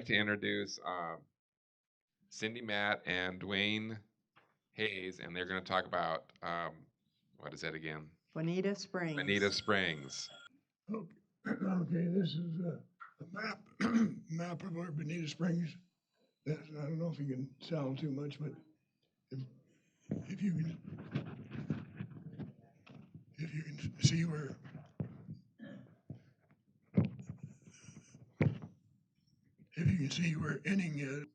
like to introduce Cindy Matt and DeWayne Hayes, and they're going to talk about what is that again? Bonita Springs. Bonita Springs. Okay, this is a map map of our Bonita Springs. I don't know if you can tell too much, but if you can see where Inning is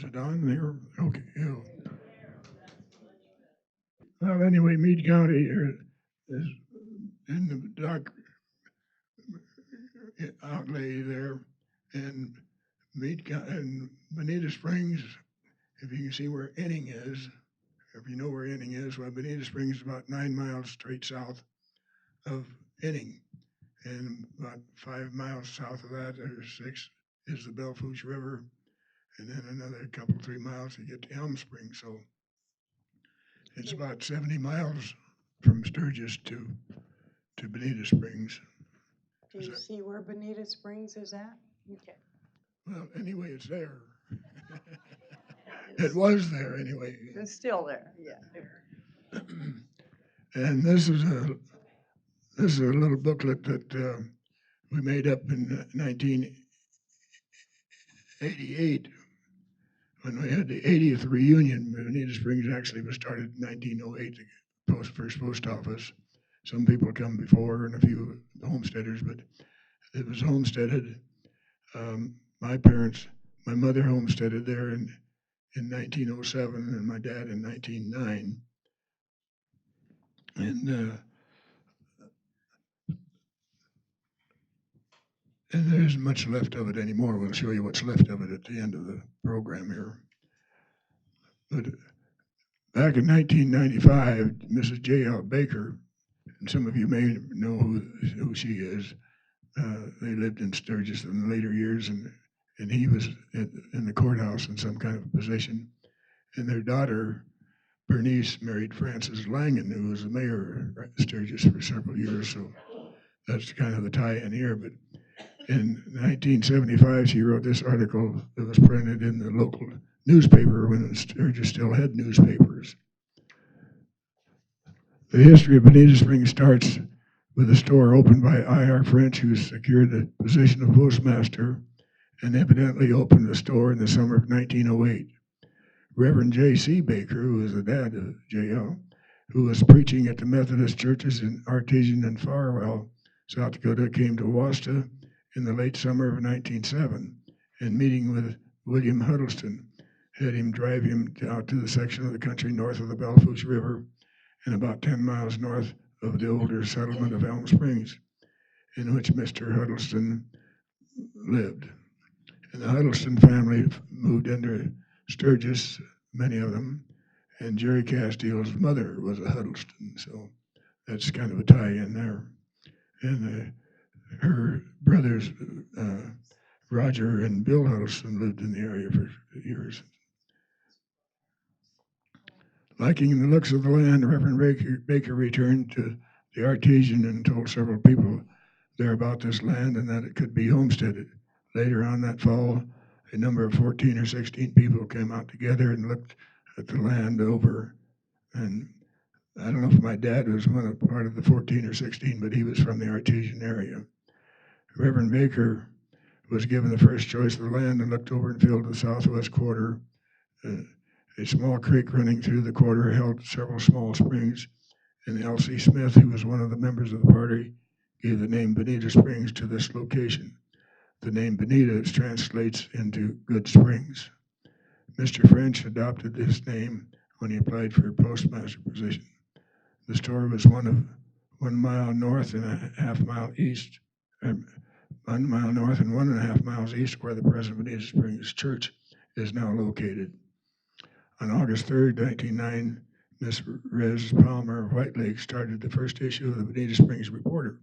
it on there? Okay, yeah. Well, anyway, Meade County here is in the dark outlay there, and and Bonita Springs. If you can see where Inning is, if you know where Inning is, well, Bonita Springs is about 9 miles straight south of Inning, and about 5 miles south of that, or 6, is the Belle Fourche River, and then another couple, 3 miles to get to Elm Springs. So it's about 70 miles from Sturgis to Bonita Springs. Do you see where Bonita Springs is at? Okay. Well, anyway, it's there. It was there anyway. It's still there, yeah. And this is a little booklet that we made up in 1988 when we had the 80th reunion. Bonita Springs actually was started in 1908, the first post office. Some people come before and a few homesteaders, but it was homesteaded. My mother homesteaded there in 1907 and my dad in 1909. And there isn't much left of it anymore. We'll show you what's left of it at the end of the program here. But back in 1995, Mrs. J.L. Baker, and some of you may know who she is, they lived in Sturgis in the later years, and he was in the courthouse in some kind of position. And their daughter, Bernice, married Francis Langan, who was the mayor of Sturgis for several years. So that's kind of the tie-in here. But in 1975, she wrote this article that was printed in the local newspaper when Sturgis still had newspapers. The history of Bonita Springs starts with a store opened by I.R. French, who secured the position of postmaster and evidently opened the store in the summer of 1908. Reverend J.C. Baker, who was the dad of J.L., who was preaching at the Methodist churches in Artesian and Farwell, South Dakota, came to Wasta in the late summer of 1907, and meeting with William Huddleston, had him drive him out to the section of the country north of the Belle Fourche River and about 10 miles north of the older settlement of Elm Springs, in which Mr. Huddleston lived. And the Huddleston family moved into Sturgis, many of them, and Jerry Castile's mother was a Huddleston, so that's kind of a tie-in there. And her brothers, Roger and Bill Huddleston, lived in the area for years. Liking the looks of the land, Reverend Baker returned to the Artesian and told several people there about this land and that it could be homesteaded. Later on that fall, a number of 14 or 16 people came out together and looked at the land over. And I don't know if my dad was part of the 14 or 16, but he was from the Artesian area. Reverend Baker was given the first choice of the land and looked over and filled the southwest quarter. A small creek running through the quarter held several small springs, and L.C. Smith, who was one of the members of the party, gave the name Bonita Springs to this location. The name Bonita translates into Good Springs. Mr. French adopted this name when he applied for a postmaster position. The store was 1 mile north and a half mile east, 1 mile north and 1.5 miles east where the present Bonita Springs Church is now located. On August 3rd, 1909, Miss Rez Palmer of White Lake started the first issue of the Bonita Springs Reporter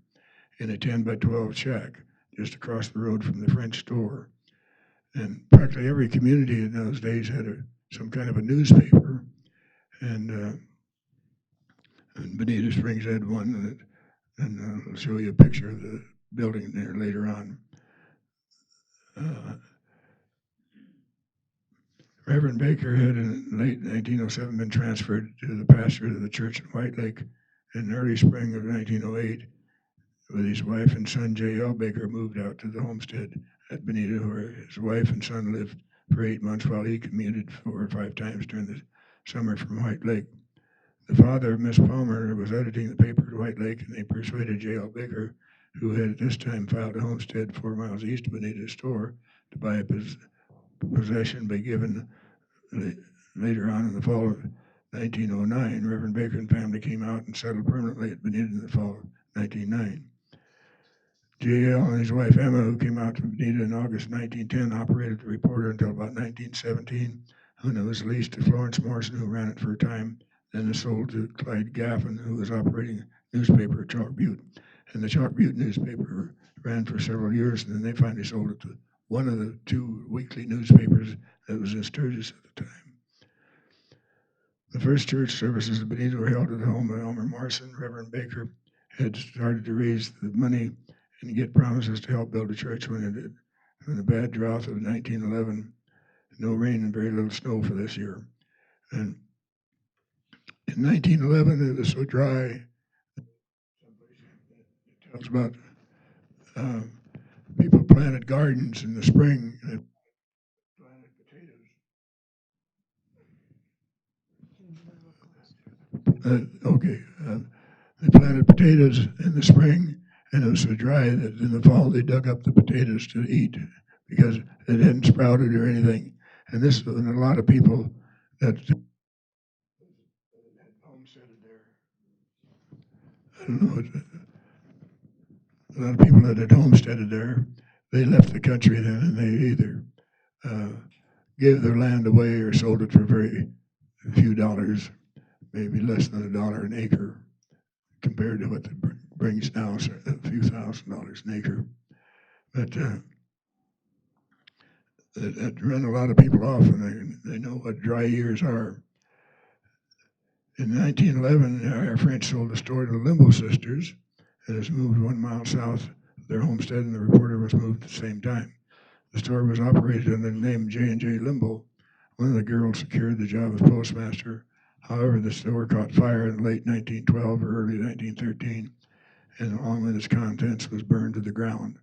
in a 10 by 12 shack just across the road from the French store. And practically every community in those days had some kind of a newspaper, and Bonita Springs had one, and I'll show you a picture of the building there later on. Reverend Baker had in late 1907 been transferred to the pastorate of the church in White Lake. In early spring of 1908, with his wife and son J.L. Baker, moved out to the homestead at Boneita, where his wife and son lived for 8 months while he commuted 4 or 5 times during the summer from White Lake. The father of Miss Palmer was editing the paper at White Lake, and they persuaded J.L. Baker, who had at this time filed a homestead 4 miles east of Bonita's store, to buy up his possession by given. Later on in the fall of 1909, Reverend Baker and family came out and settled permanently at Bonita in the fall of 1909. J.L. and his wife Emma, who came out to Bonita in August 1910, operated the Reporter until about 1917, when it was leased to Florence Morrison, who ran it for a time. Then it was sold to Clyde Gaffin, who was operating a newspaper at Chalk Butte. And the Chalk Butte newspaper ran for several years, and then they finally sold it to one of the 2 weekly newspapers that was in Sturgis at the time. The first church services of Bonita were held at the home of Elmer Morrison. Reverend Baker had started to raise the money and get promises to help build a church when the bad drought of 1911, no rain and very little snow for this year. And in 1911, it was so dry. It tells about people planted gardens in the spring and planted potatoes. They planted potatoes in the spring, and it was so dry that in the fall they dug up the potatoes to eat because it hadn't sprouted or anything. And and a lot of people that had homesteaded there. I don't know. A lot of people that had homesteaded there, they left the country then, and they either gave their land away or sold it for very few dollars, maybe less than $1 an acre, compared to what it brings now, so a few $1,000s an acre. But it ran a lot of people off, and they know what dry years are. In 1911, our French sold the store to the Limbo sisters. It has moved 1 mile south of their homestead, and the Reporter was moved at the same time. The store was operated under the name J&J Limbo. One of the girls secured the job as postmaster. However, the store caught fire in late 1912 or early 1913, and along with its contents was burned to the ground.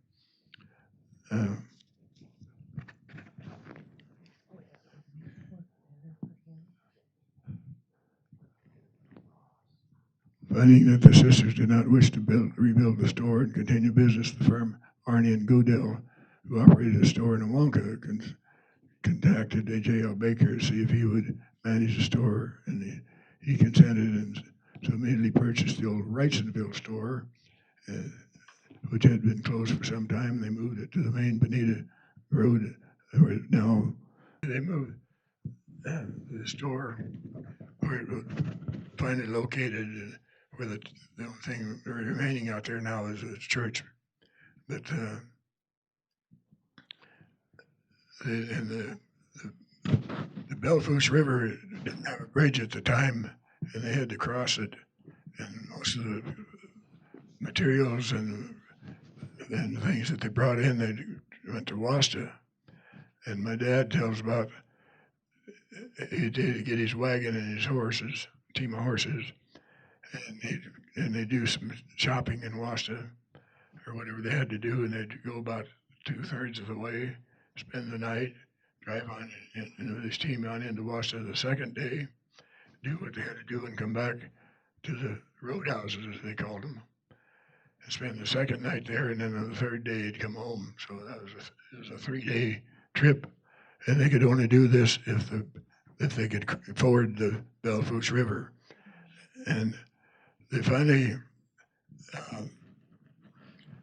Finding that the sisters did not wish to rebuild the store and continue business, the firm Arnie and Goodell, who operated a store in Awonka, contacted J.L. Baker to see if he would manage the store, and he consented, and so immediately purchased the old Wrightsonville store, which had been closed for some time. They moved it to the main Bonita Road, where now they moved the store where it was finally located, where the only thing remaining out there now is a church. But the Belfouche River didn't have a bridge at the time, and they had to cross it. And most of the materials and things that they brought in, they went to Wasta. And my dad tells about he did get his wagon and his horses, team of horses, and they do some shopping in Wasta or whatever they had to do, and they'd go about 2/3 of the way, spend the night, drive on and with his team on into Wasta the second day, do what they had to do, and come back to the roadhouses, as they called them, and spend the second night there, and then on the third day he'd come home. So it was a 3-day trip, and they could only do this if they could ford the Belfouche River. And they finally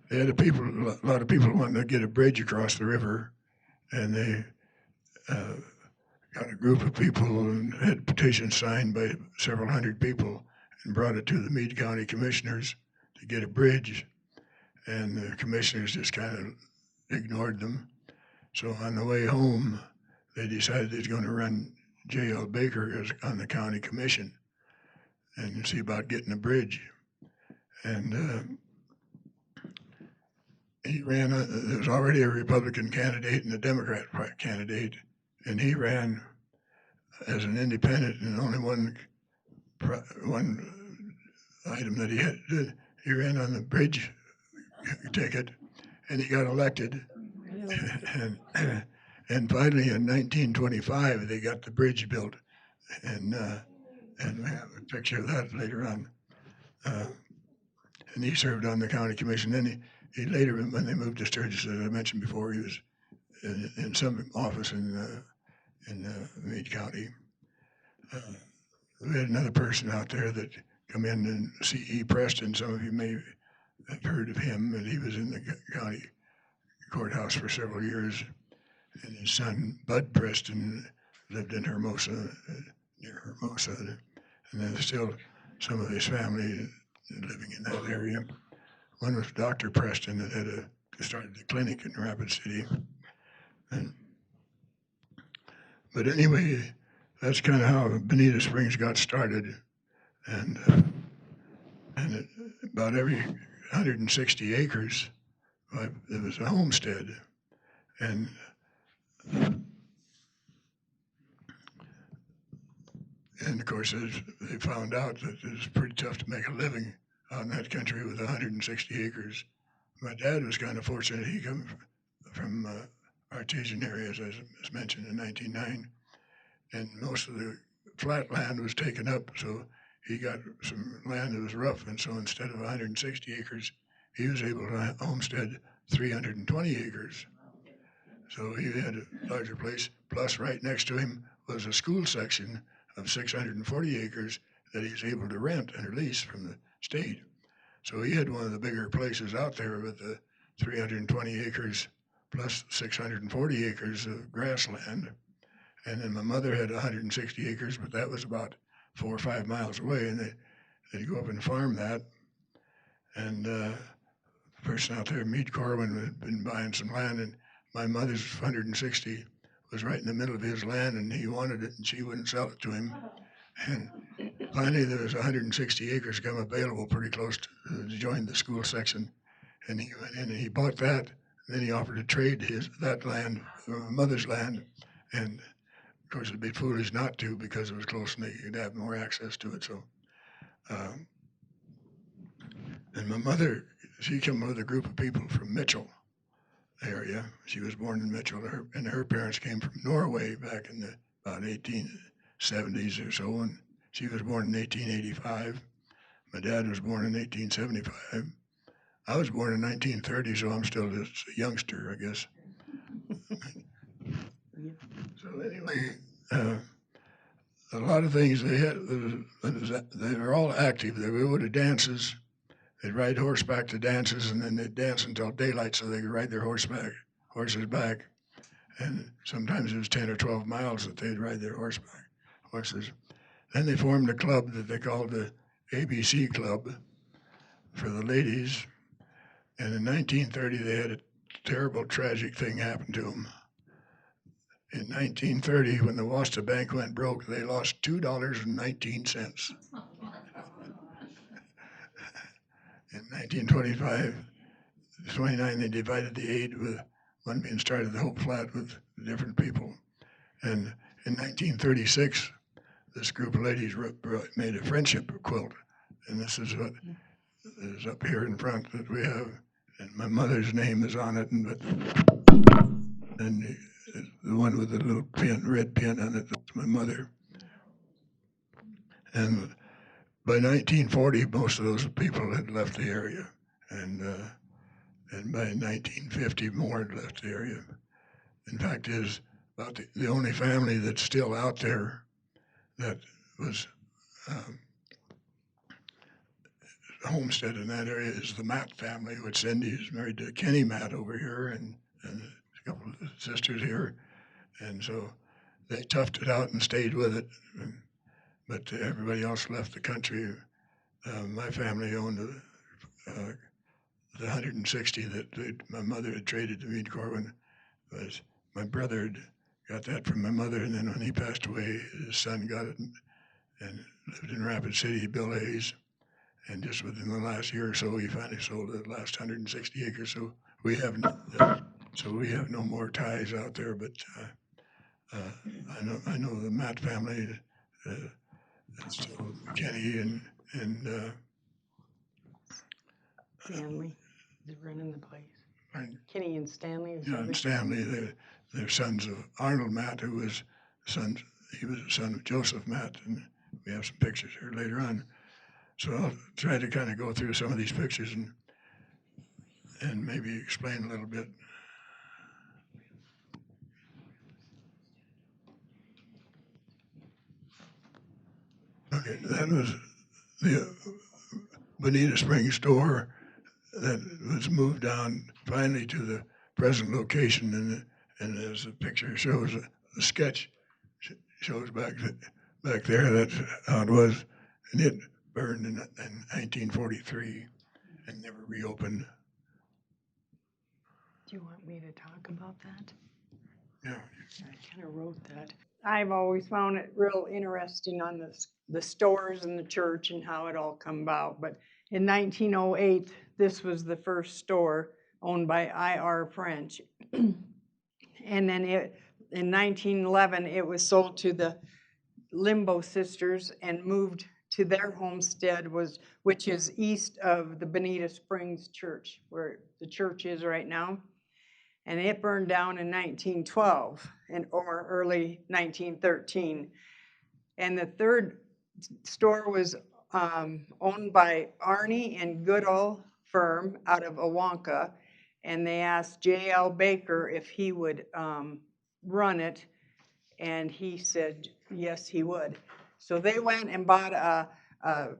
they had a lot of people wanting to get a bridge across the river, and they got a group of people and had petitions signed by several hundred people and brought it to the Meade County Commissioners to get a bridge, and the commissioners just kind of ignored them. So on the way home, they decided they was going to run J.L. Baker on the county commission and see about getting a bridge. And he ran, there was already a Republican candidate and a Democrat candidate, and he ran as an independent, and only one item that he had. He ran on the bridge ticket, and he got elected. And finally, in 1925, they got the bridge built, and we have a picture of that later on. And he served on the county commission. Then he later, when they moved to Sturgis, as I mentioned before, he was in some office in Meade County. We had another person out there that come in, and C.E. Preston. Some of you may have heard of him, and he was in the county courthouse for several years. And his son, Bud Preston, lived in Hermosa, near Hermosa. And there's still some of his family living in that area. One was Dr. Preston that had started the clinic in Rapid City. But anyway, that's kind of how Boneita Springs got started. And about every 160 acres, there was a homestead. And of course, they found out that it was pretty tough to make a living out in that country with 160 acres. My dad was kind of fortunate. He came from artesian areas, as mentioned, in 1909. And most of the flat land was taken up, so he got some land that was rough. And so instead of 160 acres, he was able to homestead 320 acres. So he had a larger place. Plus, right next to him was a school section of 640 acres that he was able to rent and lease from the state. So he had one of the bigger places out there with the 320 acres plus 640 acres of grassland. And then my mother had 160 acres, but that was about 4 or 5 miles away, and they'd go up and farm that. And the person out there, Meade Corwin, had been buying some land, and my mother's 160 was right in the middle of his land, and he wanted it, and she wouldn't sell it to him. And finally, there was 160 acres come available pretty close to join the school section. And he went in and he bought that. And then he offered to trade that land for my mother's land. And of course, it'd be foolish not to because it was close and they could have more access to it. So, and my mother, she came with a group of people from Mitchell area. She was born in Mitchell, and her parents came from Norway back in the about 1870s or so, and she was born in 1885. My dad was born in 1875. I was born in 1930, so I'm still just a youngster, I guess. So anyway, a lot of things they had, they were all active. They would go to dances. They'd ride horseback to dances, and then they'd dance until daylight so they could ride their horses back. And sometimes it was 10 or 12 miles that they'd ride their horses. Then they formed a club that they called the ABC Club for the ladies. And in 1930, they had a terrible, tragic thing happen to them. In 1930, when the Wasta Bank went broke, they lost $2.19. In 1925, 29, they divided the aid with one being started the Hope Flat with different people. And in 1936, this group of ladies made a friendship quilt. And this is what is up here in front that we have. And my mother's name is on it. And the one with the little pin, red pin on it, that's my mother. And by 1940, most of those people had left the area, and by 1950, more had left the area. In fact, is about the only family that's still out there that was homestead in that area is the Matt family, which Cindy is married to Kenny Matt over here, and a couple of sisters here, and so they toughed it out and stayed with it. But everybody else left the country. My family owned the 160 that my mother had traded to Meade Corwin. Was my brother had got that from my mother, and then when he passed away, his son got it and lived in Rapid City, Bill Hayes. And just within the last year or so, he finally sold the last 160 acres. So we have no more ties out there, but I know the Matt family, still Kenny and Stanley is running the place. and, Kenny and Stanley is and Stanley, they're sons of Arnold Matt, who was he was a son of Joseph Matt, and we have some pictures here later on. So I'll try to kind of go through some of these pictures and maybe explain a little bit. Okay, that was the Bonita Springs store that was moved down finally to the present location, and as the picture shows, the sketch shows back there, that's how it was, and it burned in 1943 and never reopened. Do you want me to talk about that? Yeah. I kind of wrote that. I've always found it real interesting on the stores and the church and how it all come about. But in 1908, this was the first store owned by I.R. French. And then in 1911, it was sold to the Limbo sisters and moved to their homestead, which is east of the Bonita Springs Church, where the church is right now. And it burned down in 1912 or early 1913. And the third store was owned by Arnie and Goodall firm out of Awanka, and they asked J.L. Baker if he would run it, and he said yes, he would. So they went and bought a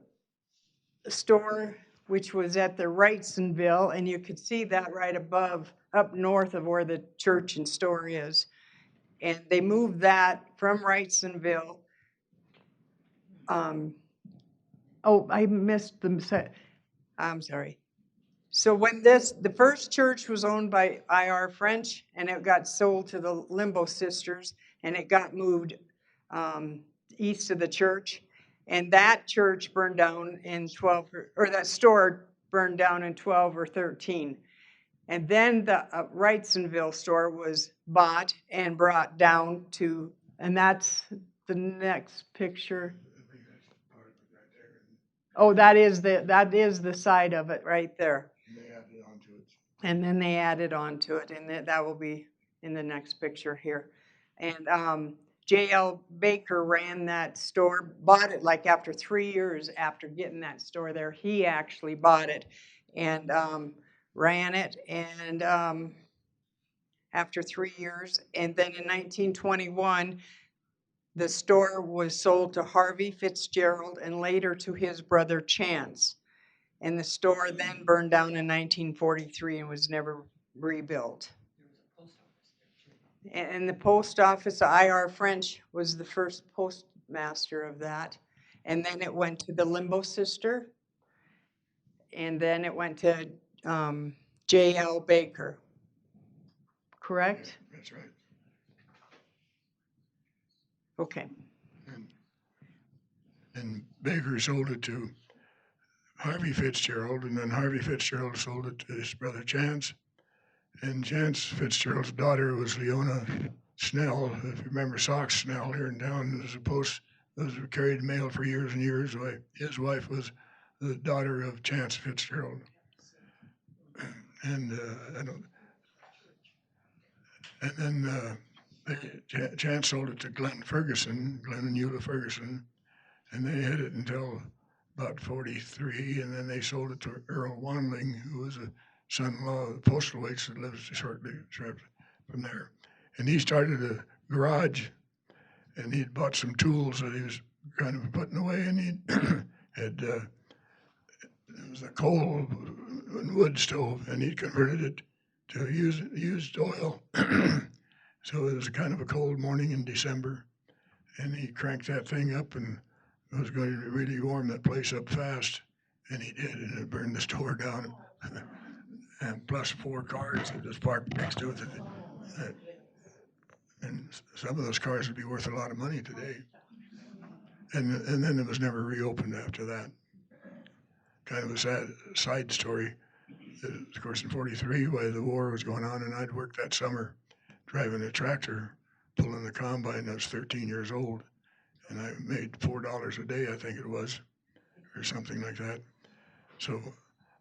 store which was at the Wrightsonville, and you could see that right above, up north of where the church and store is. And they moved that from Wrightsonville. Oh, I missed them. I'm sorry. So when the first church was owned by I.R. French, and it got sold to the Limbo sisters, and it got moved east of the church. And that church burned down in 12, or that store burned down in 12 or 13. And then the Wrightsonville store was bought and brought down to, and that's the next picture. Oh, that is the side of it right there. And then they added on to it, and that will be in the next picture here. And J.L. Baker ran that store, bought it like after 3 years after getting that store there. He actually bought it and ran it, and after 3 years. And then in 1921, the store was sold to Harvey Fitzgerald and later to his brother Chance. And the store then burned down in 1943 and was never rebuilt. And the post office, I.R. French was the first postmaster of that. And then it went to the Limbo sister. And then it went to J.L. Baker. Correct? That's right. Okay. And Baker sold it to Harvey Fitzgerald, and then Harvey Fitzgerald sold it to his brother Chance. And Chance Fitzgerald's daughter was Leona Snell. If you remember Sox Snell here in town, those were carried mail for years and years. His wife was the daughter of Chance Fitzgerald. And then Chance sold it to Glenn and Eula Ferguson, and they had it until about 43, and then they sold it to Earl Wanling, who was a son-in-law of the Postlethwaites that lives short from there. And he started a garage, and he'd bought some tools that he was kind of putting away, and he had it was a coal and wood stove, and he converted it to used oil. So it was kind of a cold morning in December, and he cranked that thing up and was going to really warm that place up fast, and he did, and it burned the store down. And plus 4 cars that was parked next to it. And some of those cars would be worth a lot of money today. And then it was never reopened after that. Kind of a sad side story. Of course, in 43, while the war was going on, and I'd worked that summer driving a tractor pulling the combine. I was 13 years old, and I made $4 a day, I think it was, or something like that. So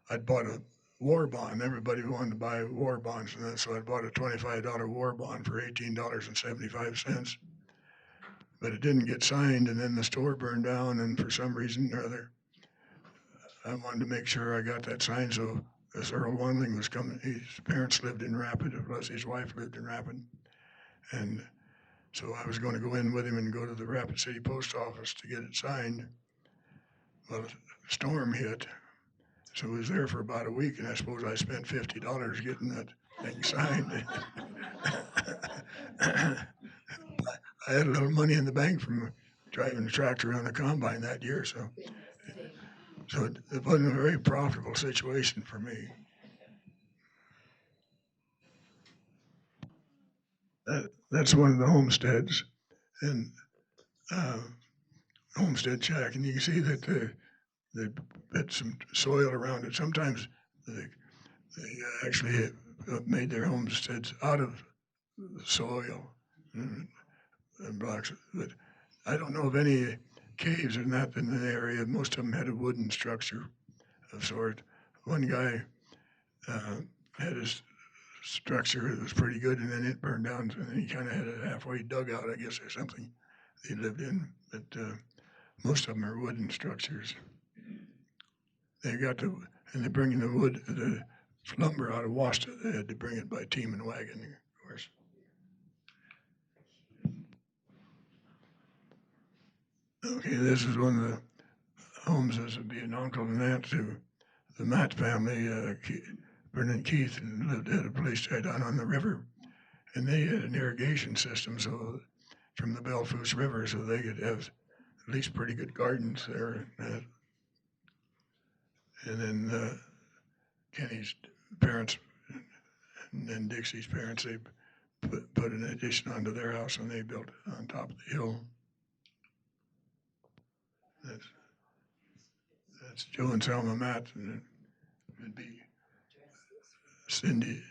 I'd bought a war bond. Everybody wanted to buy war bonds, and so I bought a $25 war bond for $18.75. But it didn't get signed, and then the store burned down, and for some reason or other, I wanted to make sure I got that signed. So this Earl Wandling was coming. His parents lived in Rapid, plus his wife lived in Rapid, and so I was going to go in with him and go to the Rapid City Post Office to get it signed. Well, a storm hit, so I was there for about a week, and I suppose I spent $50 getting that thing signed. I had a little money in the bank from driving the tractor on the combine that year, so it wasn't a very profitable situation for me. That's one of the homesteads, and homestead shack, and you can see that they put some soil around it. Sometimes they actually made their homesteads out of soil and blocks. But I don't know of any caves or nothing in the area. Most of them had a wooden structure of sort. One guy had his structure that was pretty good, and then it burned down, and he kind of had a halfway dugout, I guess, or something he lived in. But most of them are wooden structures. They and they're bringing the lumber out of Wasta. They had to bring it by team and wagon, of course. Okay, this is one of the homes. This would be an uncle and aunt to the Matt family. Bernard and Keith lived at a place right down on the river, and they had an irrigation system so from the Belfoos River, so they could have at least pretty good gardens there. And then Kenny's parents and then Dixie's parents, they put an addition onto their house, and they built it on top of the hill. That's Joe and Selma Matt, and it'd be Cindy's.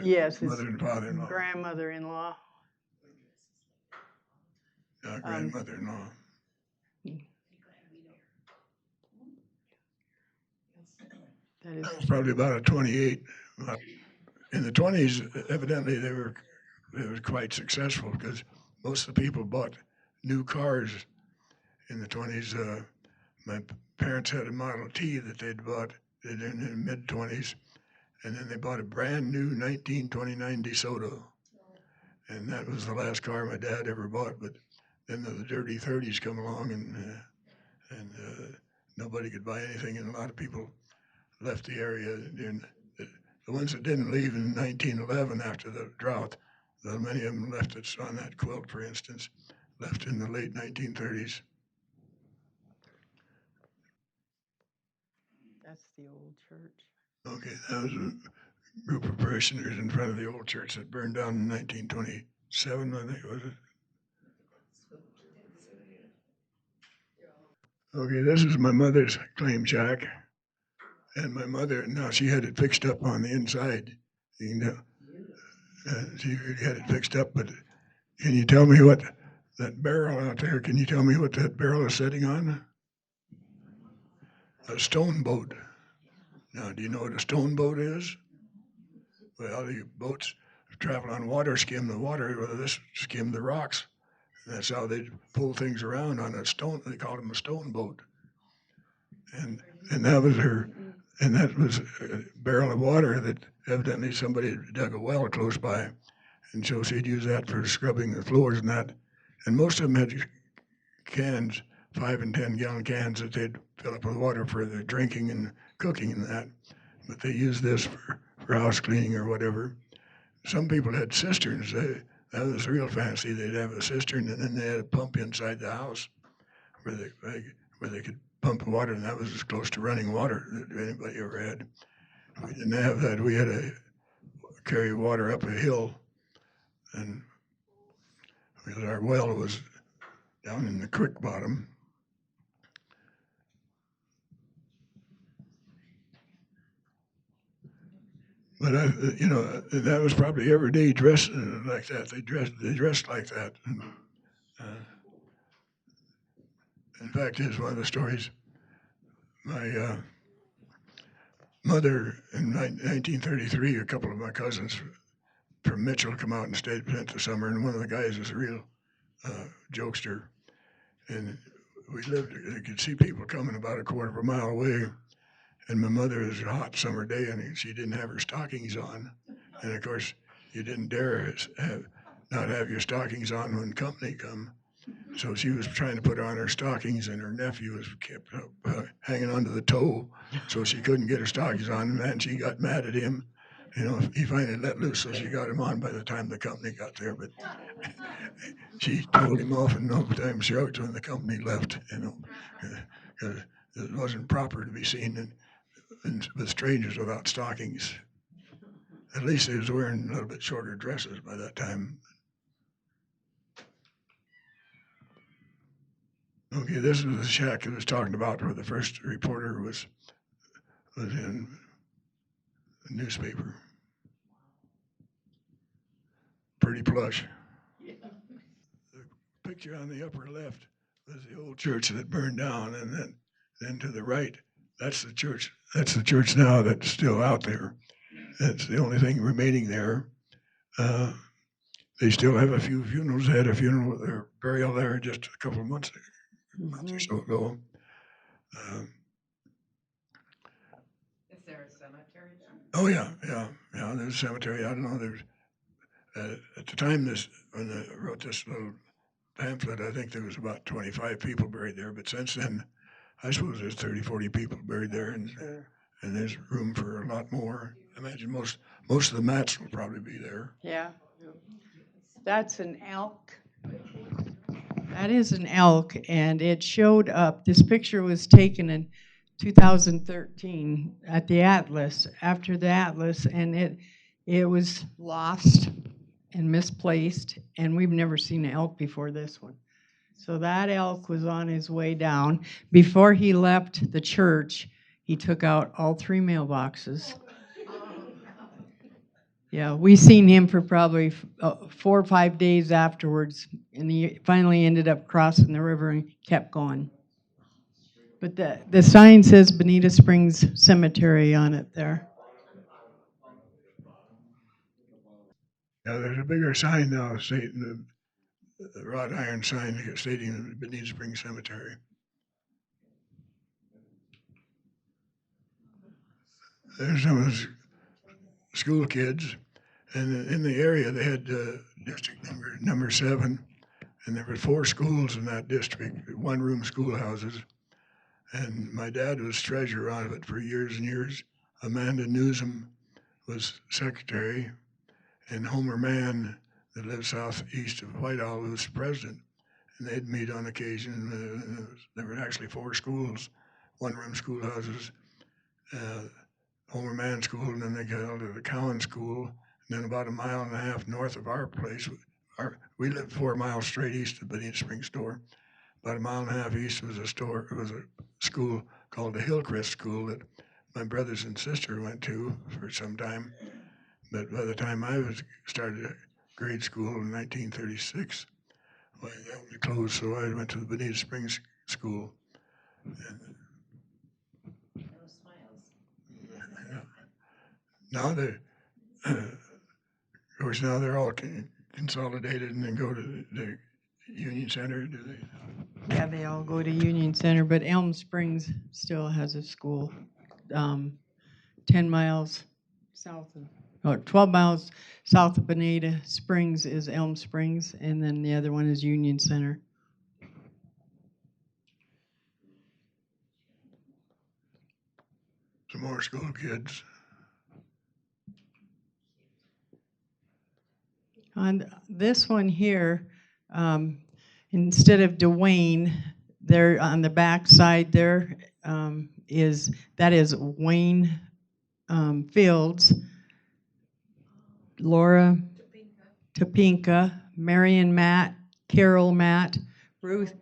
Yes, his mother and father-in-law. grandmother-in-law. Grandmother-in-law. That is Probably about a 28. In the 20s, evidently they were quite successful because most of the people bought new cars in the 20s. My parents had a Model T that they'd bought in the mid-20s, and then they bought a brand new 1929 DeSoto, and that was the last car my dad ever bought. But then the dirty 30s come along, and nobody could buy anything, and a lot of people left the area. The ones that didn't leave in 1911 after the drought, many of them left it on that quilt, for instance, left in the late 1930s. That's the old church. Okay, that was a group of parishioners in front of the old church that burned down in 1927, I think, was it? Okay, this is my mother's claim shack. And my mother, now she had it fixed up on the inside. You know, she really had it fixed up, but can you tell me what that barrel out there, can you tell me what that barrel is sitting on? A stone boat. Now, do you know what a stone boat is? Well, the boats travel on water, skim the water, well, this skim the rocks. And that's how they pull things around on a stone. They called them a stone boat. And that was a barrel of water that evidently somebody dug a well close by. And so she'd use that for scrubbing the floors and that. And most of them had cans, 5 and 10 gallon cans that they'd fill up with water for the drinking and cooking and that. But they used this for house cleaning or whatever. Some people had cisterns. That was real fancy. They'd have a cistern, and then they had a pump inside the house where they could pump water, and that was as close to running water that anybody ever had. We didn't have that. We had to carry water up a hill, and because our well was down in the creek bottom. But you know, that was probably everyday dress like that. They dressed like that. And, in fact, here's one of the stories. My mother in 1933, a couple of my cousins from Mitchell come out and spent the summer, and one of the guys was a real jokester, and we lived. You could see people coming about a quarter of a mile away, and my mother, it was a hot summer day, and she didn't have her stockings on, and of course you didn't dare not have your stockings on when company come. So she was trying to put on her stockings, and her nephew was kept hanging onto the toe, so she couldn't get her stockings on. And she got mad at him. You know, he finally let loose, so she got him on by the time the company got there. But she told him off, and no time short when the company left. You know, because it wasn't proper to be seen with strangers without stockings. At least they was wearing a little bit shorter dresses by that time. Okay, this is the shack I was talking about where the first reporter was in the newspaper. Pretty plush. The picture on the upper left was the old church that burned down, and then to the right, that's the church. That's the church now that's still out there. That's the only thing remaining there. They still have a few funerals. They had a funeral, their burial there just a couple of months or so ago. Is there a cemetery there? Oh yeah. There's a cemetery. I don't know. There's at the time when I wrote this little pamphlet, I think there was about 25 people buried there. But since then, I suppose there's 30, 40 people buried there, and there's room for a lot more. I imagine most of the mats will probably be there. Yeah. That's an elk. That is an elk, and it showed up. This picture was taken in 2013 at the Atlas, after the Atlas, and it was lost and misplaced, and we've never seen an elk before this one. So that elk was on his way down. Before he left the church, he took out all 3 mailboxes. Yeah, we seen him for probably 4 or 5 days afterwards, and he finally ended up crossing the river and kept going. But the sign says Boneita Springs Cemetery on it there. Now there's a bigger sign now stating the wrought iron sign stating Boneita Springs Cemetery. There's some of those school kids, and in the area they had district number 7, and there were 4 schools in that district, 1-room schoolhouses. And my dad was treasurer of it for years and years. Amanda Newsom was secretary, and Homer Mann, that lived southeast of Whitehall, was president. And they'd meet on occasion. There were actually 4 schools, 1-room schoolhouses. Homer Mann School, and then they got to the Cowan School, and then about 1.5 miles north of our place. We lived 4 miles straight east of the Boneita Springs store. About 1.5 miles east was a school called the Hillcrest School that my brothers and sister went to for some time. But by the time I started grade school in 1936, well, that was closed, so I went to the Boneita Springs School. Now of course, now they're all consolidated and then go to the Union Center, do they? Yeah, they all go to Union Center, but Elm Springs still has a school 10 miles south of, 12 miles south of Boneita Springs is Elm Springs, and then the other one is Union Center. Some more school kids. On this one here, instead of DeWayne, there on the back side there is Wayne Fields, Laura Topinka, Marion Matt, Carol Matt, Ruth,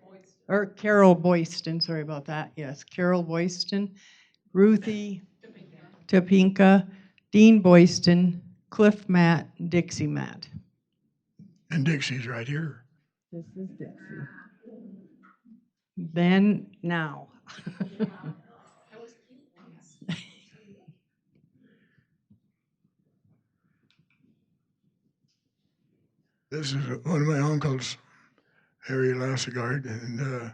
or Carol Boyston, sorry about that, yes, Carol Boyston, Ruthie Topinka, Dean Boyston, Cliff Matt, Dixie Matt. And Dixie's right here. This is Dixie. Then, now. This is one of my uncles, Harry Lassegard, and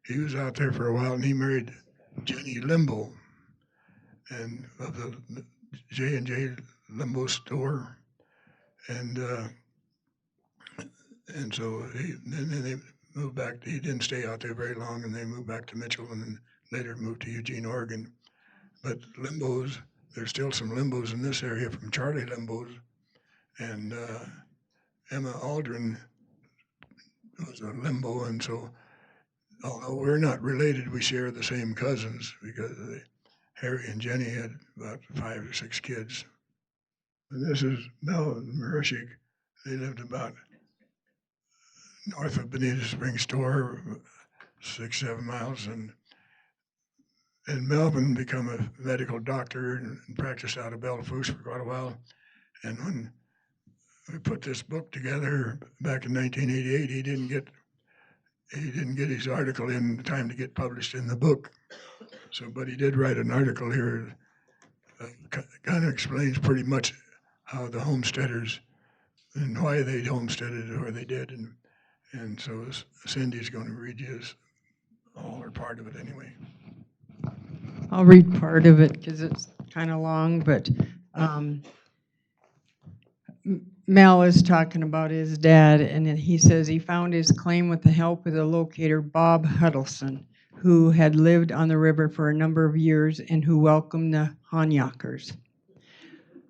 he was out there for a while, and he married Jenny Limbo, and of the J&J Limbo store, and so then they moved back. He didn't stay out there very long, and they moved back to Mitchell, and then later moved to Eugene, Oregon. But Limbos, there's still some Limbos in this area from Charlie Limbos, and Emma Aldrin was a Limbo, and so although we're not related, we share the same cousins because Harry and Jenny had about 5 or 6 kids. And this is Mel and Marushik. They lived about north of Bonita Springs store, 6, 7 miles, and in Melbourne become a medical doctor and practiced out of Bellefeuille for quite a while. And when we put this book together back in 1988, he didn't get his article in time to get published in the book. So, but he did write an article here that kind of explains pretty much how the homesteaders and why they homesteaded or they did. And so Cindy's going to read you all or part of it anyway. I'll read part of it because it's kind of long, but Mel is talking about his dad, and he says he found his claim with the help of the locator Bob Huddleston, who had lived on the river for a number of years and who welcomed the Hanyakers.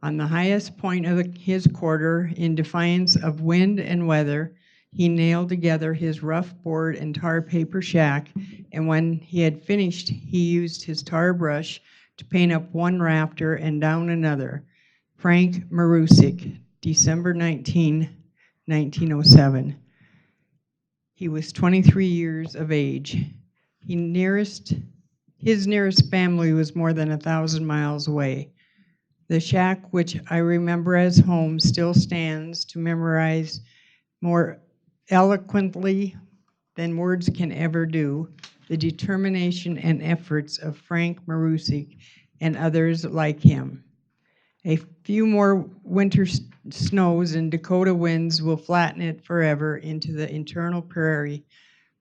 On the highest point of his quarter, in defiance of wind and weather, he nailed together his rough board and tar paper shack, and when he had finished, he used his tar brush to paint up one rafter and down another. Frank Marusic, December 19, 1907. He was 23 years of age. His nearest family was more than 1,000 miles away. The shack, which I remember as home, still stands to memorize more eloquently than words can ever do the determination and efforts of Frank Marusic and others like him. A few more winter snows and Dakota winds will flatten it forever into the eternal prairie.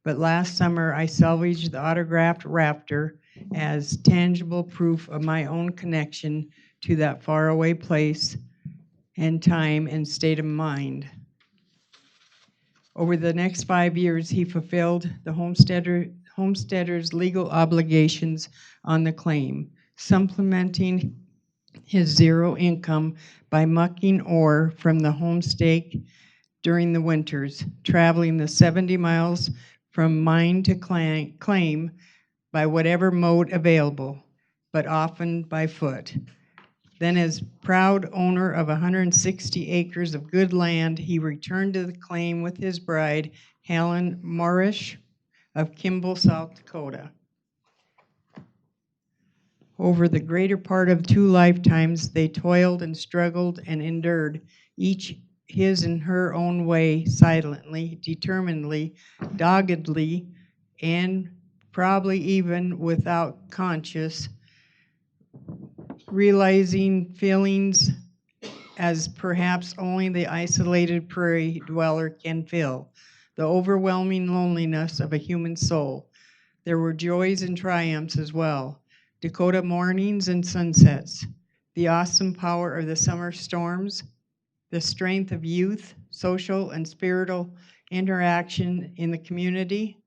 But last summer, I salvaged the autographed rafter as tangible proof of my own connection to that faraway place and time and state of mind. Over the next 5 years, he fulfilled the homesteader's legal obligations on the claim, supplementing his zero income by mucking ore from the homestake during the winters, traveling the 70 miles from mine to claim by whatever mode available, but often by foot. Then, as proud owner of 160 acres of good land, he returned to the claim with his bride, Helen Morish of Kimball, South Dakota. Over the greater part of 2 lifetimes, they toiled and struggled and endured, each his and her own way, silently, determinedly, doggedly, and probably even without conscious realizing feelings as perhaps only the isolated prairie dweller can feel, the overwhelming loneliness of a human soul. There were joys and triumphs as well, Dakota mornings and sunsets, the awesome power of the summer storms, the strength of youth, social and spiritual interaction in the community,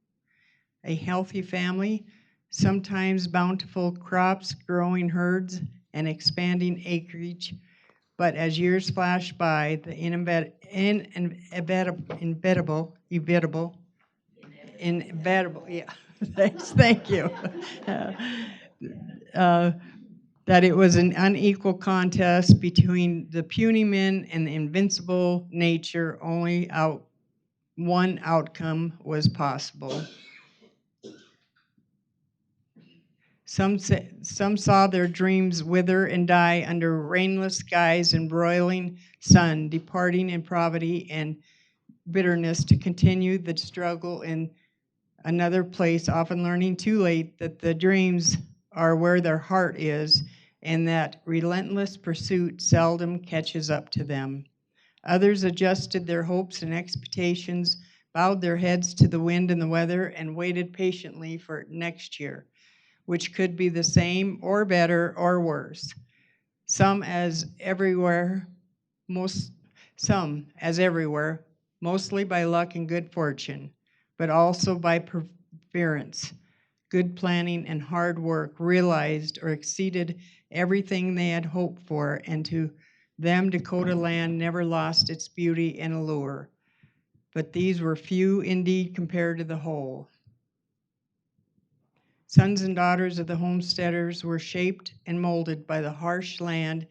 a healthy family, sometimes bountiful crops, growing herds, and expanding acreage. But as years flashed by, the inevitable, yeah, thank you. That it was an unequal contest between the puny men and the invincible nature. Only one outcome was possible. Some saw their dreams wither and die under rainless skies and broiling sun, departing in poverty and bitterness to continue the struggle in another place, often learning too late that the dreams are where their heart is and that relentless pursuit seldom catches up to them. Others adjusted their hopes and expectations, bowed their heads to the wind and the weather, and waited patiently for next year, which could be the same or better or worse. Some as everywhere, mostly by luck and good fortune, but also by perseverance, good planning, and hard work, realized or exceeded everything they had hoped for, and to them Dakota land never lost its beauty and allure. But these were few indeed compared to the whole. Sons and daughters of the homesteaders were shaped and molded by the harsh land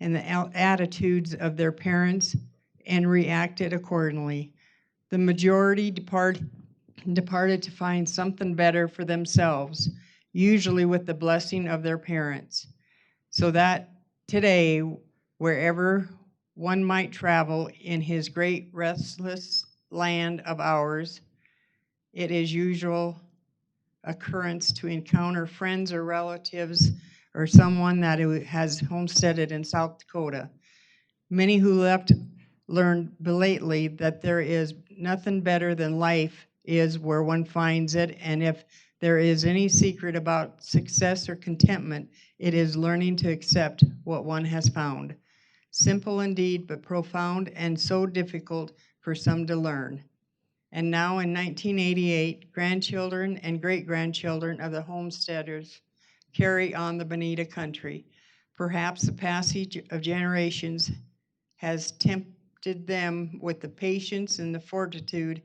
and the attitudes of their parents and reacted accordingly. The majority departed to find something better for themselves, usually with the blessing of their parents. So that today, wherever one might travel in his great restless land of ours, it is usual occurrence to encounter friends or relatives or someone that has homesteaded in South Dakota. Many who left learned belatedly that there is nothing better than life is where one finds it, and if there is any secret about success or contentment, it is learning to accept what one has found. Simple indeed, but profound and so difficult for some to learn. And now in 1988, grandchildren and great-grandchildren of the homesteaders carry on the Boneita country. Perhaps the passage of generations has tempted them with the patience and the fortitude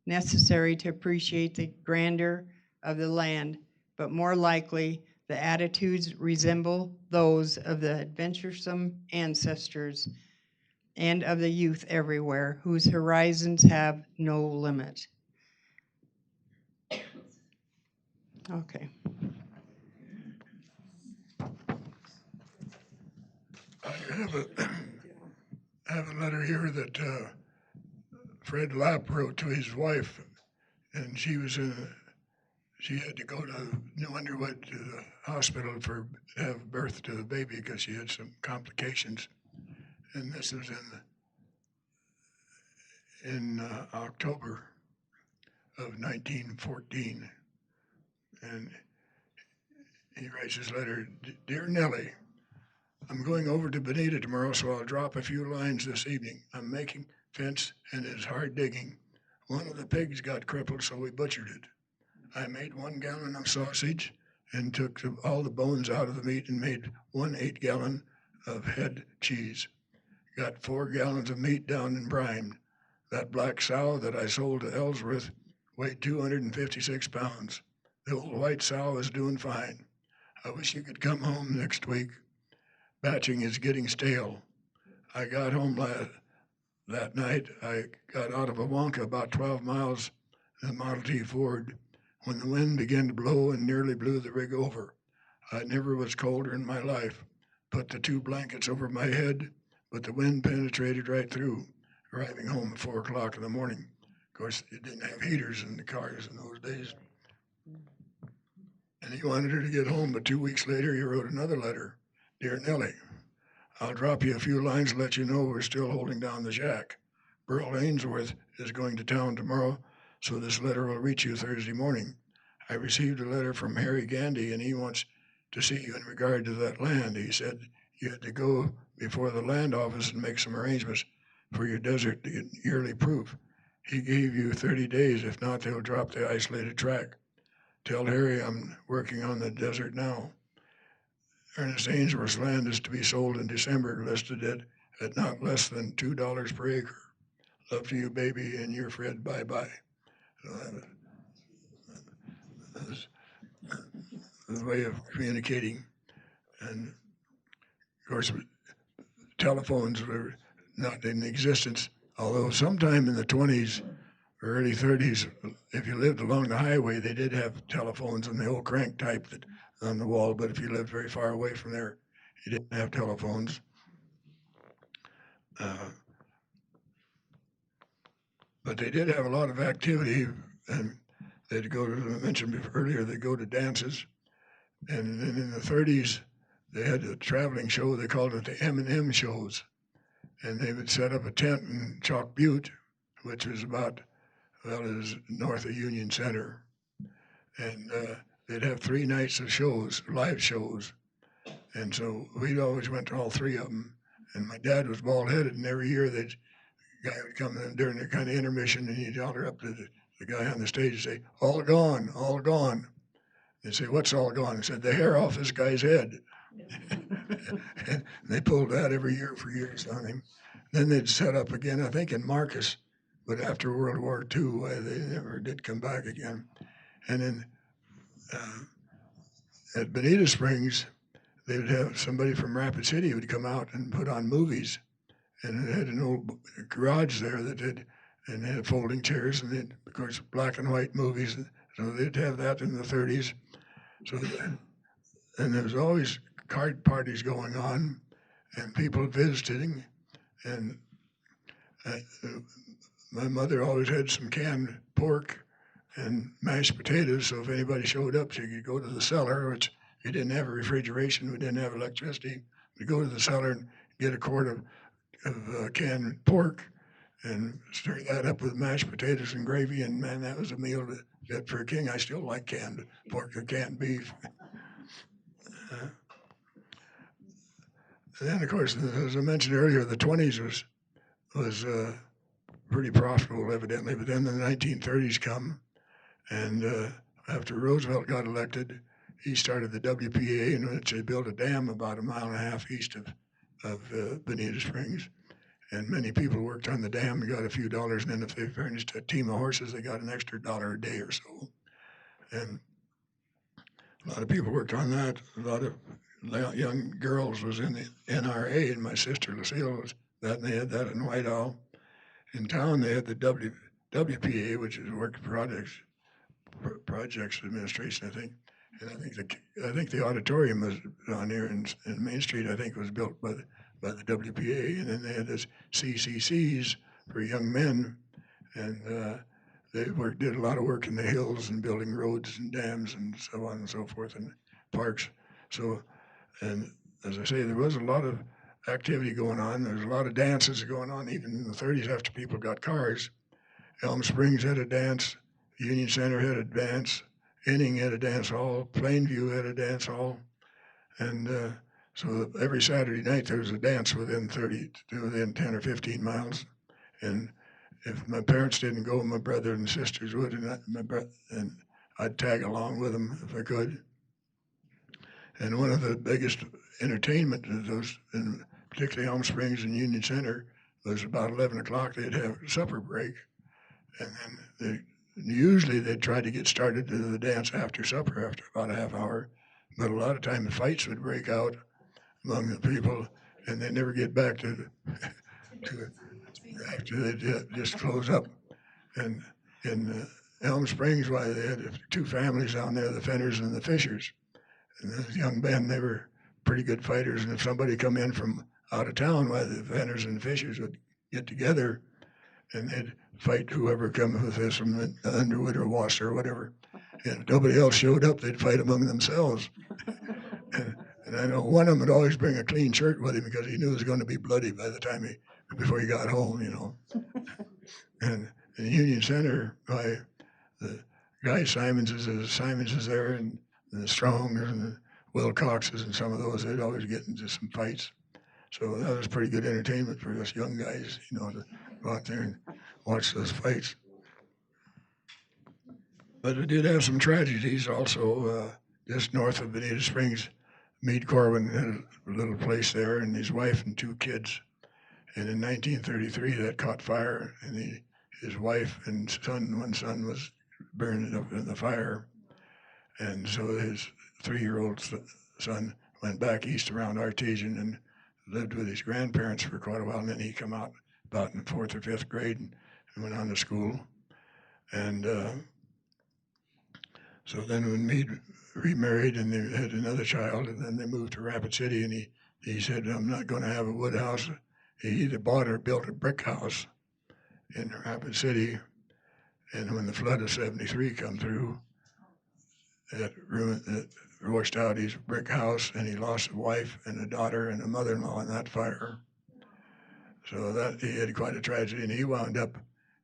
necessary to appreciate the grandeur of the land, but more likely the attitudes resemble those of the adventuresome ancestors and of the youth everywhere, whose horizons have no limit. Okay. I have a letter here that Fred Lapp wrote to his wife, and she had to go to New Underwood to the hospital for have birth to the baby because she had some complications, and this was in October of 1914, and he writes his letter, Dear Nellie, I'm going over to Boneita tomorrow, so I'll drop a few lines this evening. I'm making fence and it's hard digging. One of the pigs got crippled, so we butchered it. I made 1 gallon of sausage and took all the bones out of the meat and made 1 8-gallon of head cheese. Got 4 gallons of meat down in brine. That black sow that I sold to Ellsworth weighed 256 pounds. The old white sow is doing fine. I wish you could come home next week. Batching is getting stale. I got home that night. I got out of a Wonka about 12 miles in a Model T Ford when the wind began to blow and nearly blew the rig over. I never was colder in my life. Put the 2 blankets over my head, but the wind penetrated right through. Arriving home at 4 o'clock in the morning. Of course, it didn't have heaters in the cars in those days. And he wanted her to get home, but 2 weeks later, he wrote another letter. Dear Nellie, I'll drop you a few lines to let you know we're still holding down the shack. Burl Ainsworth is going to town tomorrow, so this letter will reach you Thursday morning. I received a letter from Harry Gandy, and he wants to see you in regard to that land. He said you had to go before the land office and make some arrangements for your desert yearly proof. He gave you 30 days. If not, they'll drop the isolated track. Tell Harry I'm working on the desert now. Ernest Ainsworth's land is to be sold in December, listed at not less than $2 per acre. Love to you, baby, and your Fred. Bye-bye. That's the way of communicating. And, of course, telephones were not in existence, although sometime in the 20s or early 30s, if you lived along the highway, they did have telephones and the old crank type that on the wall, but if you lived very far away from there, you didn't have telephones. But they did have a lot of activity, and they'd go to, I mentioned earlier, they'd go to dances. And then in the 30s, they had a traveling show, they called it the M&M shows. And they would set up a tent in Chalk Butte, which was about, well, it was north of Union Center. And they'd have 3 nights of shows, live shows. And so we always went to all 3 of them. And my dad was bald-headed, and every year the guy would come in during the kind of intermission, and he'd holler up to the guy on the stage and say, "All gone, all gone." They'd say, "What's all gone?" He said, "The hair off this guy's head." And they pulled that every year for years on him. Then they'd set up again, I think in Marcus, but after World War II, they never did come back again. And then at Bonita Springs, they would have somebody from Rapid City who would come out and put on movies. And it had an old garage there that did, and they had folding chairs, and then, of course, black and white movies. So they'd have that in the 30s. So, and there was always card parties going on, and people visiting. And my mother always had some canned pork and mashed potatoes. So if anybody showed up, she could go to the cellar, which we didn't have a refrigeration, we didn't have electricity. We'd go to the cellar and get a quart of canned pork and stir that up with mashed potatoes and gravy, and man, that was a meal that for a king. I still like canned pork or canned beef. And then, of course, as I mentioned earlier, the 20s was pretty profitable, evidently. But then the 1930s come, and after Roosevelt got elected, he started the WPA, in which they built a dam about 1.5 miles east of Bonita Springs. And many people worked on the dam and got a few dollars, and then if they furnished a team of horses, they got an extra $1 a day or so. And a lot of people worked on that. A lot of young girls was in the NRA, and my sister Lucille was that, and they had that in White Owl. In town, they had the WPA, which is Work Projects Administration, I think. And I think the auditorium was on here in Main Street. I think was built by the WPA, and then they had this CCCs for young men, and they did a lot of work in the hills and building roads and dams and so on and so forth, and parks. So, and as I say, there was a lot of activity going on. There was a lot of dances going on, even in the 30s after people got cars. Elm Springs had a dance, Union Center had a dance, Inning had a dance hall, Plainview had a dance hall, and so every Saturday night there was a dance within 10 or 15 miles. And if my parents didn't go, my brother and sisters would, and I'd tag along with them if I could. And one of the biggest entertainment of those, in particularly Elm Springs and Union Center, was about 11 o'clock. They'd have supper break, and then usually they'd try to get started to the dance after supper, after about a half hour. But a lot of time the fights would break out among the people, and they never get back to after they just close up. And in Elm Springs, why they had 2 families down there, the Fenners and the Fishers. And those young men, they were pretty good fighters. And if somebody come in from out of town, why the Fenners and the Fishers would get together and they'd fight whoever come with this from the Underwood or Wasser or whatever. And if nobody else showed up, they'd fight among themselves. And I know one of them would always bring a clean shirt with him because he knew it was going to be bloody by the time before he got home, you know. And in Union Center, the Guy Simonses there, and the Strongs and the Wilcoxes and some of those, they'd always get into some fights. So that was pretty good entertainment for us young guys, you know, to go out there and watch those fights. But we did have some tragedies also, just north of Bonita Springs. Meade Corwin had a little place there, and his wife and 2 kids. And in 1933, that caught fire, and his wife and one son was burned up in the fire. And so his 3-year-old son went back east around Artesian and lived with his grandparents for quite a while. And then he come out about in 4th or 5th grade and went on to school. And So then when Meade remarried and they had another child, and then they moved to Rapid City, and he said, I'm not going to have a wood house. He either bought or built a brick house in Rapid City. And when the flood of 73 come through, it washed out his brick house, and he lost a wife and a daughter and a mother-in-law in that fire. So that he had quite a tragedy, and he wound up,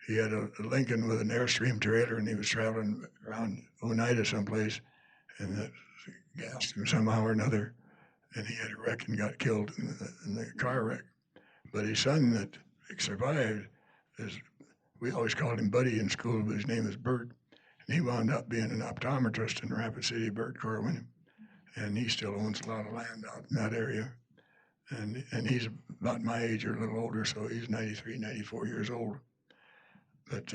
he had a Lincoln with an Airstream trailer, and he was traveling around Boneita someplace, and that gassed him somehow or another, and he had a wreck and got killed in the car wreck. But his son that survived, we always called him Buddy in school, but his name is Bert, and he wound up being an optometrist in Rapid City, Bert Corwin, and he still owns a lot of land out in that area. And he's about my age or a little older, so he's 93, 94 years old. But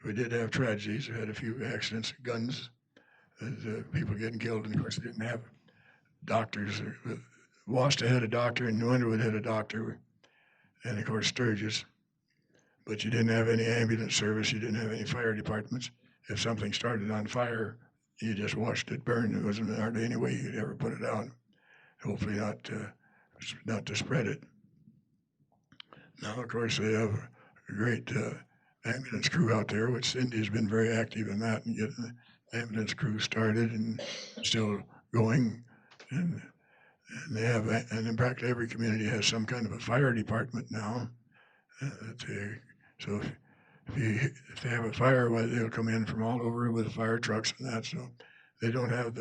we did have tragedies. We had a few accidents, guns, people getting killed, and of course, they didn't have doctors. Wasta had a doctor, and New Underwood had a doctor, and of course, Sturgis. But you didn't have any ambulance service. You didn't have any fire departments. If something started on fire, you just watched it burn. There wasn't hardly any way you could ever put it out. Hopefully not to spread it. Now, of course, they have a great ambulance crew out there, which Cindy's been very active in that and getting the ambulance crew started and still going. And they have, and in practically every community has some kind of a fire department now. So if they have a fire, well, they'll come in from all over with fire trucks and that. So they don't have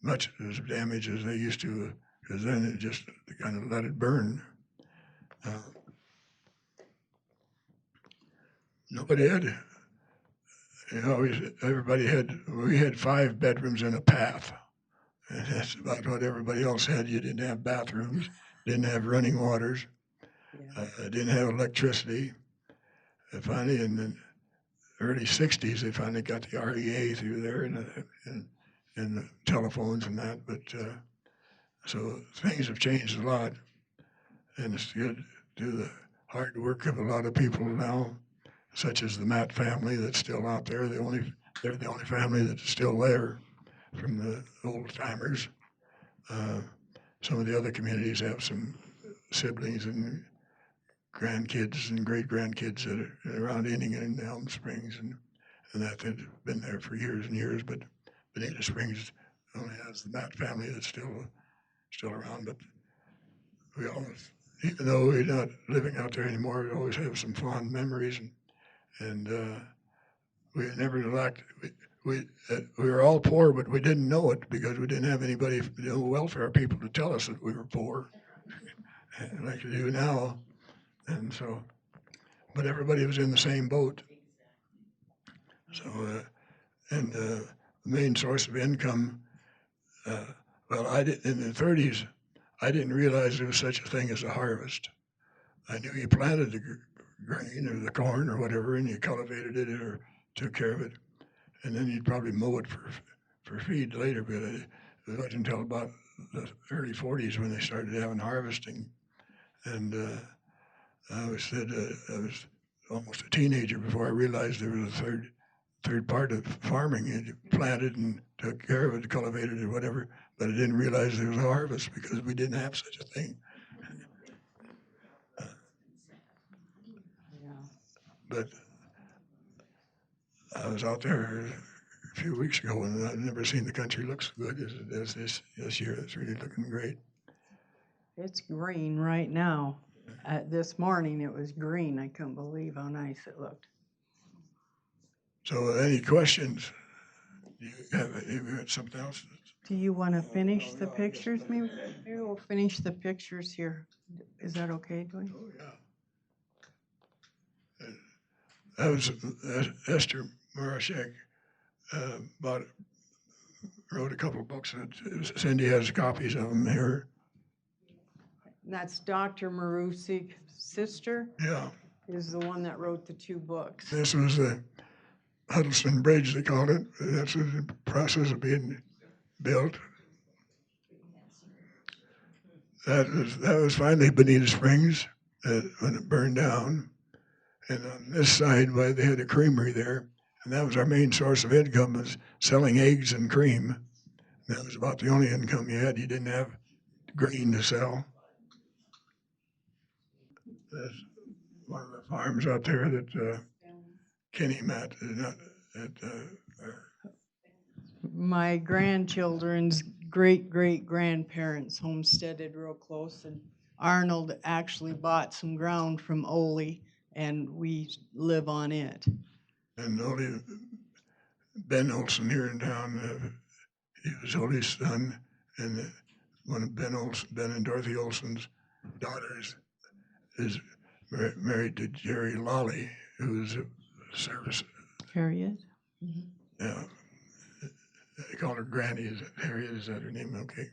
much as damage as they used to, because then it just kind of let it burn. Nobody had, we had 5 bedrooms and a bath. And that's about what everybody else had. You didn't have bathrooms, didn't have running waters, didn't have electricity. Finally, in the early 60s, they finally got the REA through there and the telephones and that. But so things have changed a lot, and it's good to do the hard work of a lot of people now, such as the Matt family that's still out there. They're the only family that's still there from the old timers. Some of the other communities have some siblings and grandkids and great grandkids that are around Inningan and Elm Springs and that have been there for years and years. But Boneita Springs only has the Matt family that's still around. But we always, even though we're not living out there anymore, we always have some fond memories, and we never lacked. We were all poor, but we didn't know it because we didn't have anybody, no welfare people to tell us that we were poor, like you do now. And so, but everybody was in the same boat. So, and the main source of income, well, in the 30s, I didn't realize there was such a thing as a harvest. I knew you planted the grain or the corn or whatever, and you cultivated it or took care of it, and then you'd probably mow it for feed later. But it wasn't until about the early 40s when they started having harvesting, and I was almost a teenager before I realized there was a third part of farming. You planted and took care of it, cultivated it, whatever, but I didn't realize there was a harvest because we didn't have such a thing. But I was out there a few weeks ago, and I've never seen the country look so good as it does this year. It's really looking great. It's green right now. This morning it was green. I couldn't believe how nice it looked. So any questions? Do you have something else? Do you want to finish the pictures? Maybe we'll finish the pictures here. Is that okay, DeWayne? Oh, yeah. That was Esther Marashek wrote a couple of books. Cindy has copies of them here. That's Dr. Marusik's sister. Yeah. Is the one that wrote the 2 books. This was the Huddleston Bridge, they called it. That's in the process of being built. That was finally Boneita Springs when it burned down. And on this side, they had a creamery there, And that was our main source of income, was selling eggs and cream. That was about the only income you had. You didn't have grain to sell. That's one of the farms out there that Kenny Matt is not. My grandchildren's great-great-grandparents homesteaded real close, and Arnold actually bought some ground from Ole, and we live on it. And only Ben Olson here in town, he was Ole's son, and one of Ben and Dorothy Olson's daughters is married to Jerry Lolly, who's a service. Harriet? Yeah. They call her Granny. Is it Harriet? Is that her name? Okay.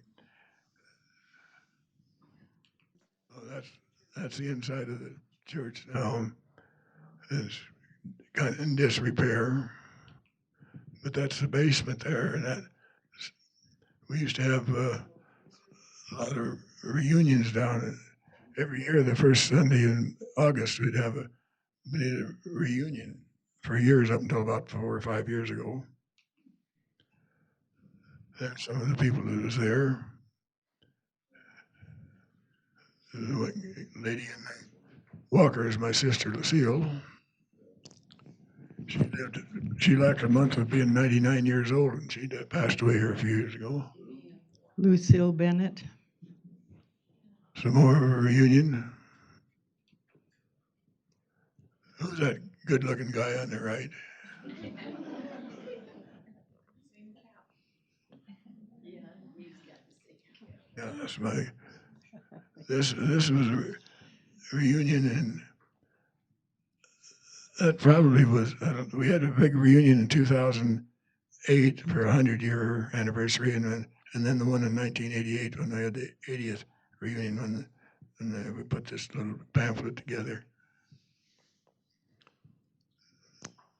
Oh, that's the inside of the church now. It's kind of in disrepair, but that's the basement there, and that we used to have a lot of reunions down every year. The first Sunday in August, we'd have a reunion for years up until about 4 or 5 years ago. There's some of the people that was there. The lady in Walker is my sister, Lucille. She lacked a month of being 99 years old, and she passed away here a few years ago. Lucille Bennett. Some more of a reunion. Who's that good-looking guy on the right? Yeah, that's my. This was a reunion, and that probably was. We had a big reunion in 2008 for a 100-year anniversary, and then the one in 1988 when they had the 80th reunion when we put this little pamphlet together.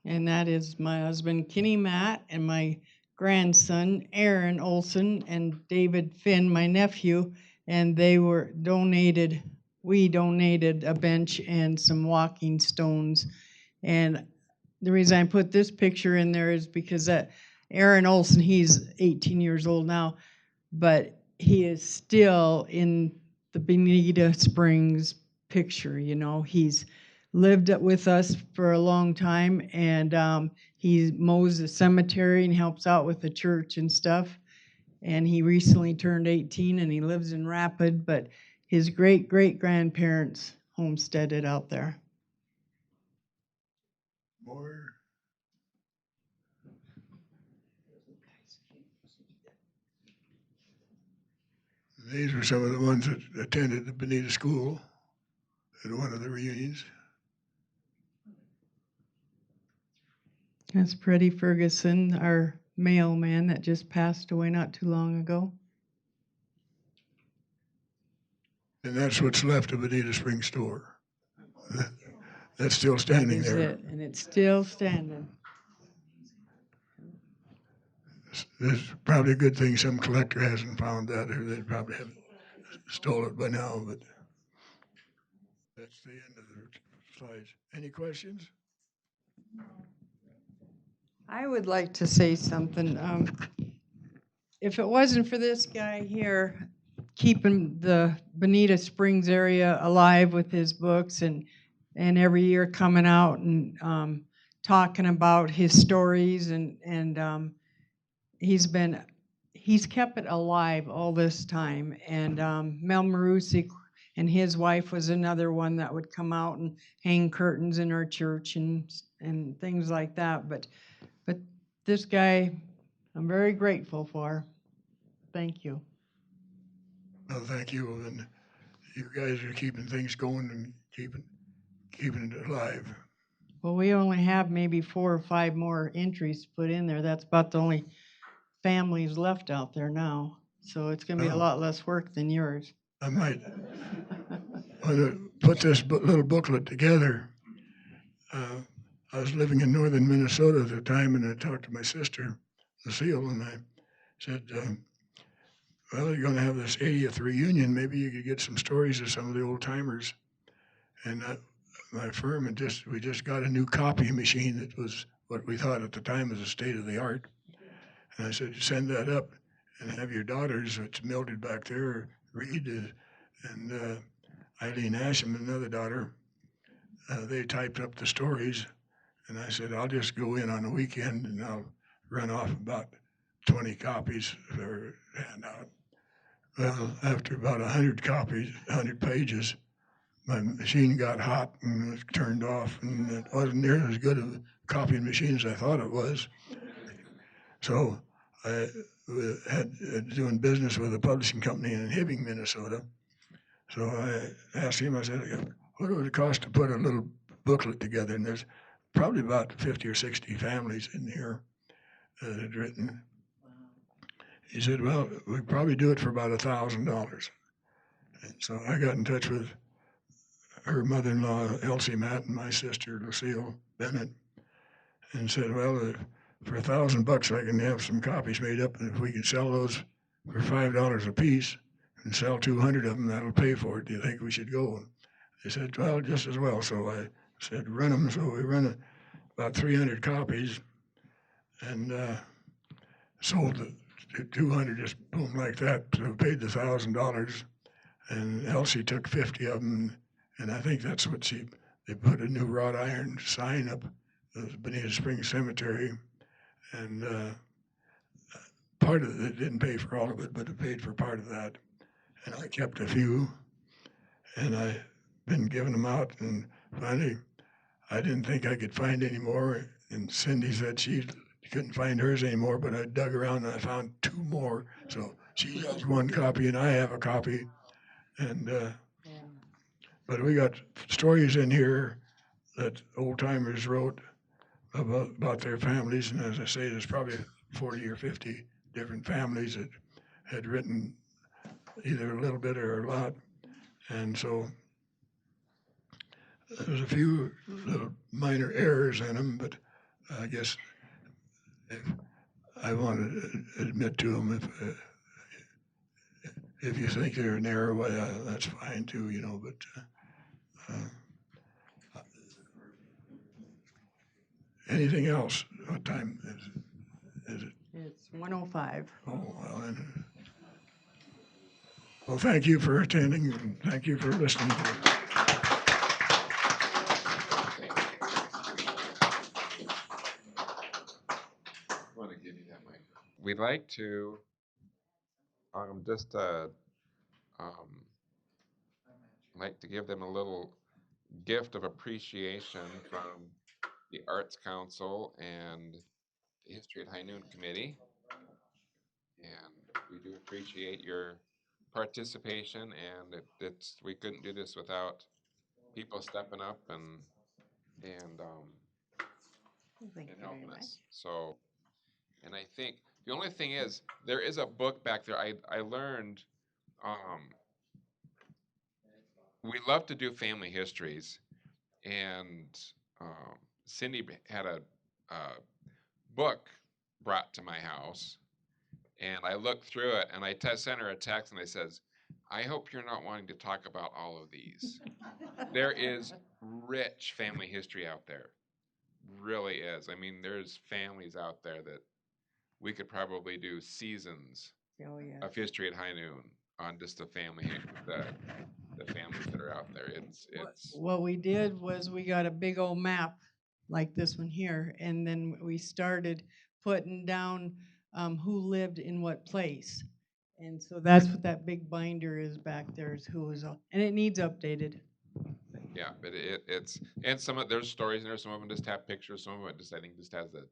And that is my husband, Kenny Matt, and my grandson, Aaron Olson, and David Finn, my nephew, and we donated a bench and some walking stones. And the reason I put this picture in there is because that Aaron Olson, he's 18 years old now, but he is still in the Boneita Springs picture, you know. He's lived with us for a long time, and he mows the cemetery and helps out with the church and stuff. And he recently turned 18, and he lives in Rapid, but his great-great-grandparents homesteaded out there. More. These were some of the ones that attended the Boneita School at one of the reunions. That's Freddie Ferguson, our mailman that just passed away not too long ago. And that's what's left of Boneita Springs store. That's still standing That is there. it, and it's still standing. There's probably a good thing some collector hasn't found that, or they probably haven't stole it by now, but that's the end of the slides. Any questions? I would like to say something. If it wasn't for this guy here keeping the Boneita Springs area alive with his books and every year coming out and talking about his stories and he's kept it alive all this time. And Mel Marusi and his wife was another one that would come out and hang curtains in our church and things like that. But this guy, I'm very grateful for. Thank you. Well, thank you, and you guys are keeping things going and keeping it alive. Well, we only have maybe 4 or 5 more entries to put in there. That's about the only families left out there now. So it's going to be a lot less work than yours. I might want to put this little booklet together. I was living in northern Minnesota at the time, and I talked to my sister, Lucille, and I said, well, you're going to have this 80th reunion. Maybe you could get some stories of some of the old timers. And my firm we just got a new copy machine that was what we thought at the time was the state of the art. And I said, send that up and have your daughters, it's Mildred back there, read it. And Eileen Asham, another daughter, they typed up the stories. And I said, I'll just go in on a weekend and I'll run off about 20 copies for handout. Well, after about 100 copies, 100 pages, my machine got hot and was turned off, and it wasn't near as good a copying machine as I thought it was. So I had doing business with a publishing company in Hibbing, Minnesota. So I asked him, I said, what would it cost to put a little booklet together? And there's probably about 50 or 60 families in here that had written. He said, well, we'd probably do it for about $1,000. And so I got in touch with her mother-in-law, Elsie Matt, and my sister, Lucille Bennett, and said, well, for $1,000, I can have some copies made up, and if we can sell those for $5 a piece and sell 200 of them, that'll pay for it. Do you think we should go? And they said, well, just as well. So I said, run them. So we run about 300 copies and sold the 200 just boom like that. So we paid the $1,000, and Elsie took 50 of them, and I think that's what they put a new wrought iron sign up the Bonita Springs Cemetery, and part of it didn't pay for all of it, but it paid for part of that. And I kept a few, and I've been giving them out, and finally I didn't think I could find any more, and Cindy said she couldn't find hers anymore, but I dug around and I found 2 more. So she has 1 copy and I have a copy. And but we got stories in here that old timers wrote about their families, and as I say, there's probably 40 or 50 different families that had written either a little bit or a lot. And so there's a few little minor errors in them, but I guess I want to admit to them if you think they're an error, well, that's fine too, you know, but anything else? What time is it? It's 1:05. Oh, well, thank you for attending and thank you for listening to it. I want to give you that mic. We'd like to just like to give them a little gift of appreciation from the Arts Council and the History at High Noon Committee. And we do appreciate your participation, and we couldn't do this without people stepping up and Thank you very helping much. us. So, and I think the only thing is there is a book back there. I learned we love to do family histories, and Cindy had a book brought to my house, and I looked through it, and I sent her a text, and I says, I hope you're not wanting to talk about all of these. There is rich family history out there. Really is. I mean, there's families out there that we could probably do seasons of History at High Noon on just the families that are out there. It's What we did was we got a big old map like this one here, and then we started putting down who lived in what place. And so that's what that big binder is back there, is who was, and it needs updated. yeah, but it's and there's stories in there. Some of them just have pictures. Some of them I think just has the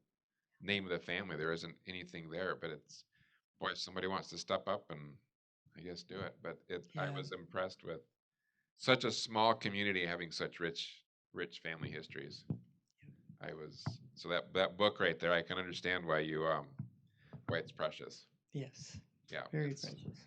name of the family. There isn't anything there, but it's, boy, if somebody wants to step up and I guess do it. But I was impressed with such a small community having such rich family histories. So that book right there, I can understand why why it's precious. Yes. Yeah. Very precious.